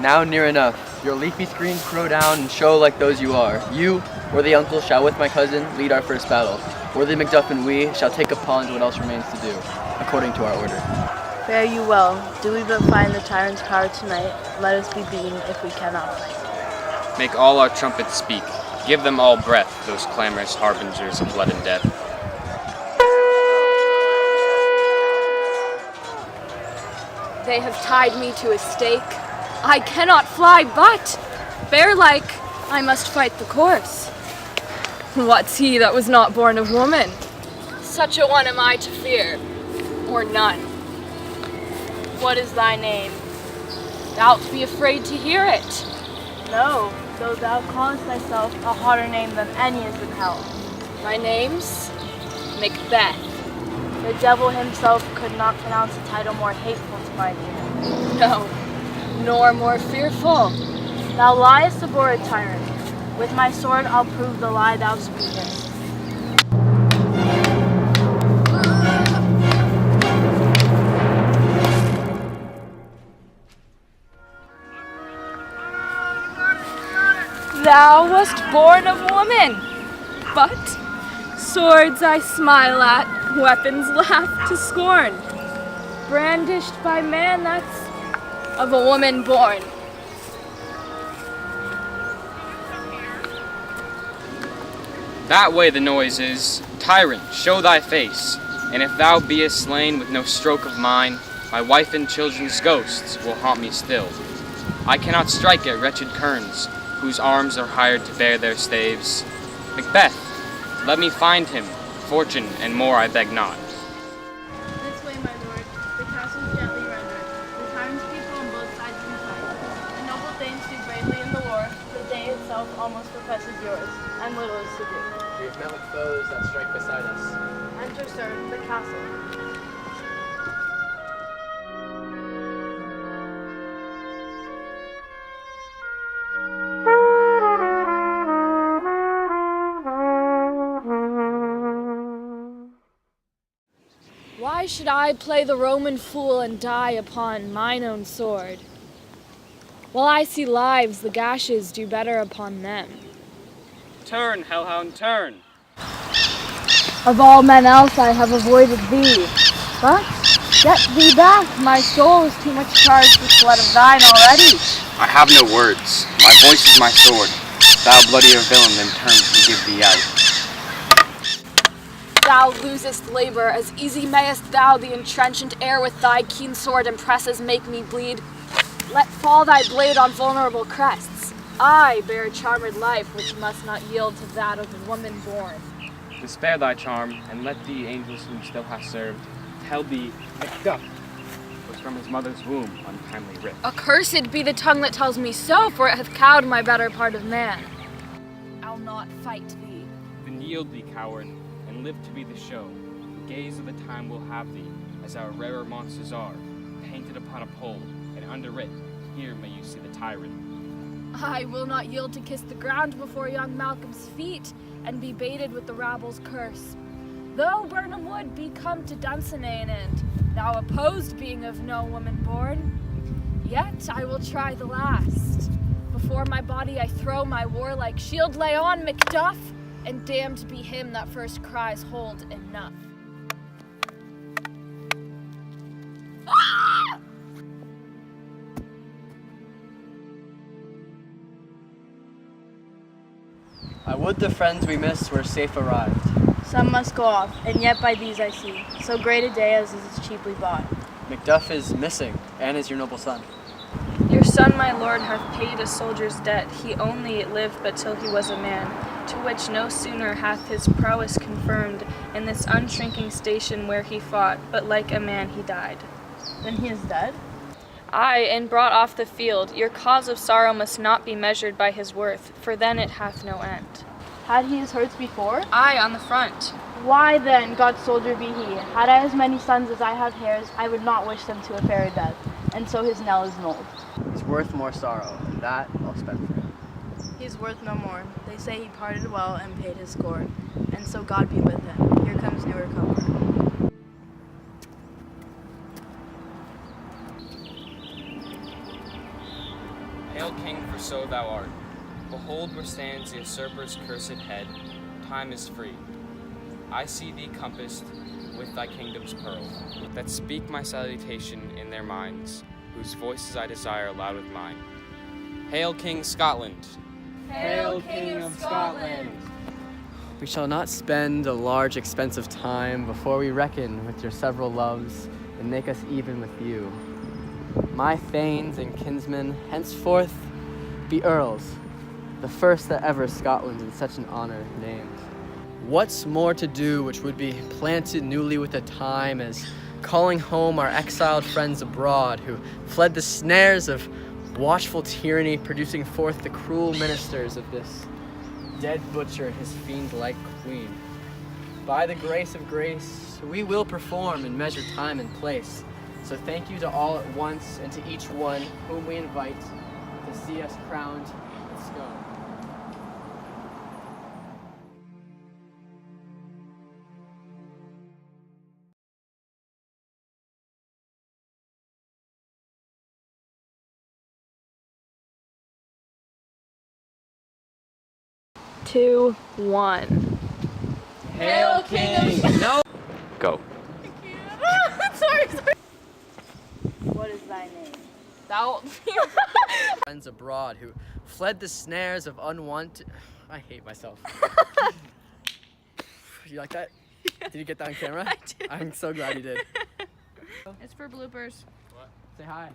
Now near enough. Your leafy screen throw down and show like those you are. You, worthy uncle, shall with my cousin lead our first battle. Worthy Macduff and we shall take upon what else remains to do, according to our order. Fare you well. Do we but find the tyrant's power tonight, let us be beaten if we cannot fight. Make all our trumpets speak. Give them all breath, those clamorous harbingers of blood and death. They have tied me to a stake. I cannot fly, but, bear-like, I must fight the course. What's he that was not born of woman? Such a one am I to fear, or none. What is thy name? Thou'lt be afraid to hear it. No, though thou callest thyself a hotter name than any is in hell. My name's Macbeth. The devil himself could not pronounce a title more hateful to my ear. No, nor more fearful. Thou liest, abhorred tyrant. With my sword I'll prove the lie thou speakest. Thou wast born of woman, but swords I smile at, weapons laugh to scorn. Brandished by man that's of a woman born. That way the noise is. Tyrant, show thy face. And if thou beest slain with no stroke of mine, my wife and children's ghosts will haunt me still. I cannot strike at wretched kerns, whose arms are hired to bear their staves. Macbeth, let me find him. Fortune and more I beg not. This way, my lord. The castle is gently rendered. The townspeople on both sides can fight. The noble thanes do bravely in the war. The day itself almost professes yours, and little is to do. We have met with foes that strike beside us. Enter, sir, the castle. Why should I play the Roman fool and die upon mine own sword? While I see lives, the gashes do better upon them. Turn, hellhound, turn. Of all men else I have avoided thee. But, get thee back, my soul is too much charged with blood of thine already. I have no words. My voice is my sword. Thou bloodier villain than terms can give thee out. Thou losest labor, as easy mayest thou the entrenchant air with thy keen sword impresses make me bleed. Let fall thy blade on vulnerable crests. I bear a charmed life which must not yield to that of a woman born. Despair thy charm, and let the angels whom still hast served tell thee Macduff was from his mother's womb untimely ripped. Accursed be the tongue that tells me so, for it hath cowed my better part of man. I'll not fight thee. Then yield thee, coward, and live to be the show. The gaze of the time will have thee, as our rarer monsters are, painted upon a pole, and under it, here may you see the tyrant. I will not yield to kiss the ground before young Malcolm's feet, and be baited with the rabble's curse. Though Burnham wood be come to Dunsinane, and thou opposed being of no woman born, yet I will try the last. Before my body I throw my warlike shield, lay on Macduff, and damned be him that first cries hold enough. I would the friends we missed were safe arrived. Some must go off, and yet by these I see, so great a day as is cheaply bought. Macduff is missing, and is your noble son. Your son, my lord, hath paid a soldier's debt. He only lived but till he was a man, to which no sooner hath his prowess confirmed in this unshrinking station where he fought, but like a man he died. Then he is dead? Aye, and brought off the field. Your cause of sorrow must not be measured by his worth, for then it hath no end. Had he his hurts before? Aye, on the front. Why then, God's soldier be he? Had I as many sons as I have hairs, I would not wish them to a fairy death, and so his knell is nulled. He's worth more sorrow, and that I'll spend for him. He is worth no more. They say he parted well and paid his score, and so God be with him. Here comes newer comfort. Hail, King, for so thou art. Behold where stands the usurper's cursed head. Time is free. I see thee compassed with thy kingdom's pearl, that speak my salutation in their minds, whose voices I desire loud with mine. Hail, King Scotland! Hail, King of Scotland! We shall not spend a large expense of time before we reckon with your several loves and make us even with you. My thanes and kinsmen henceforth be earls, the first that ever Scotland in such an honor named. What's more to do which would be planted newly with the time as calling home our exiled friends abroad who fled the snares of watchful tyranny, producing forth the cruel ministers of this dead butcher, his fiend-like queen. By the grace of grace, we will perform and measure time and place. So thank you to all at once and to each one whom we invite to see us crowned with scone. Two, one. Hail, King! No! Go. sorry. What is thy name? Thou. Friends abroad who fled the snares of unwanted. I hate myself. You like that? Did you get that on camera? I did. I'm so glad you did. It's for bloopers. Say hi.